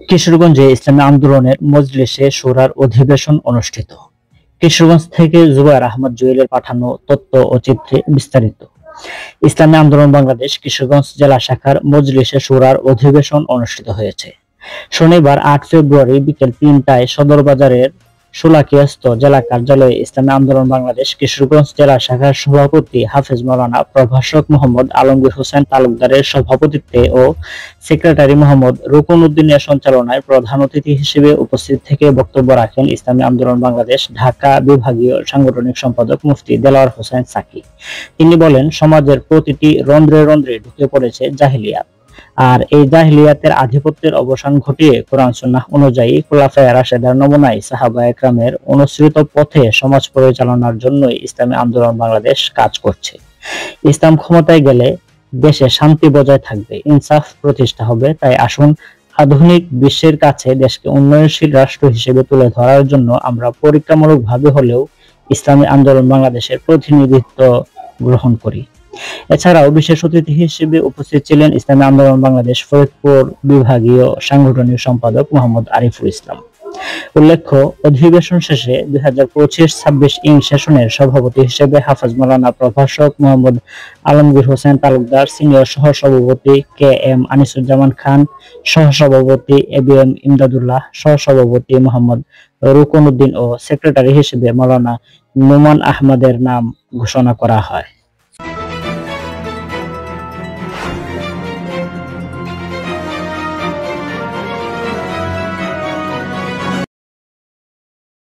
কিশোরগঞ্জে ইসলামী আন্দোলনের মজলিসে শুরার অধিবেশন অনুষ্ঠিত। কিশোরগঞ্জ থেকে জুবায়ের আহমদ জুয়েলের পাঠানো তথ্য ও চিত্রে বিস্তারিত। ইসলামী আন্দোলন বাংলাদেশ কিশোরগঞ্জ জেলা শাখার মজলিসে শুরার অধিবেশন অনুষ্ঠিত হয়েছে। শনিবার ৮ ফেব্রুয়ারি বিকেল ৩টায় সদর বাজারের শোলাকিয়াস্থ জেলা কার্যালয়ে ইসলামী আন্দোলন বাংলাদেশ কিশোরগঞ্জ জেলা শাখার সভাপতি হাফেজ মাওলানা প্রভাষক মোহাম্মদ আলমগীর হোসেন তালুকদারের সভাপতিত্বে ও সেক্রেটারি মোহাম্মদ রুকন উদ্দিনের সঞ্চালনায় প্রধান অতিথি হিসেবে উপস্থিত থেকে বক্তব্য রাখেন ইসলামী আন্দোলন বাংলাদেশ ঢাকা বিভাগীয় সাংগঠনিক সম্পাদক মুফতি দেলোয়ার হোসেন সাকি। তিনি বলেন, সমাজের প্রতিটি রন্ধ্রে রন্ধ্রে ঢুকে পড়েছে জাহিলিয়াত, আর এই জাহিলিয়াতের আধিপত্যের অবসান ঘটিয়ে কোরআন সুন্নাহ অনুযায়ী খুলাফায়ে রাশেদার নমুনায় সাহাবায়ে কেরামের অনুসৃত পথে সমাজ পরিচালনার জন্যই ইসলামী আন্দোলন বাংলাদেশ কাজ করছে। ইসলাম ক্ষমতায় গেলে দেশে শান্তি বজায় থাকবে, ইনসাফ প্রতিষ্ঠা হবে। তাই আসুন আধুনিক বিশ্বের কাছে দেশকে উন্নয়নশীল রাষ্ট্র হিসেবে তুলে ধরার জন্য আমরা পরীক্ষামূলকভাবে হলেও ইসলামী আন্দোলন বাংলাদেশের প্রতিনিধিত্ব গ্রহণ করি। এছাড়াও বিশেষ অতিথি হিসেবে উপস্থিত ছিলেন ইসলামী আন্দোলন বাংলাদেশ ফরিদপুর বিভাগীয় সাংগঠনিক সম্পাদক মোহাম্মদ আরিফুল ইসলাম। উল্লেখ্য, অধিবেশন শেষে 2025-26 সেশনের সভাপতি হিসেবে হাফেজ মাওলানা প্রভাষক মোহাম্মদ আলমগীর হোসেন তালুকদার, সিনিয়র সহসভাপতি KM আনিসুজ্জামান খান, সহসভাপতি ABM ইমদাদুল্লাহ, সহসভাপতি মোহাম্মদ রুকন উদ্দিন ও সেক্রেটারি হিসেবে মাওলানা নোমান আহমদের নাম ঘোষণা করা হয়।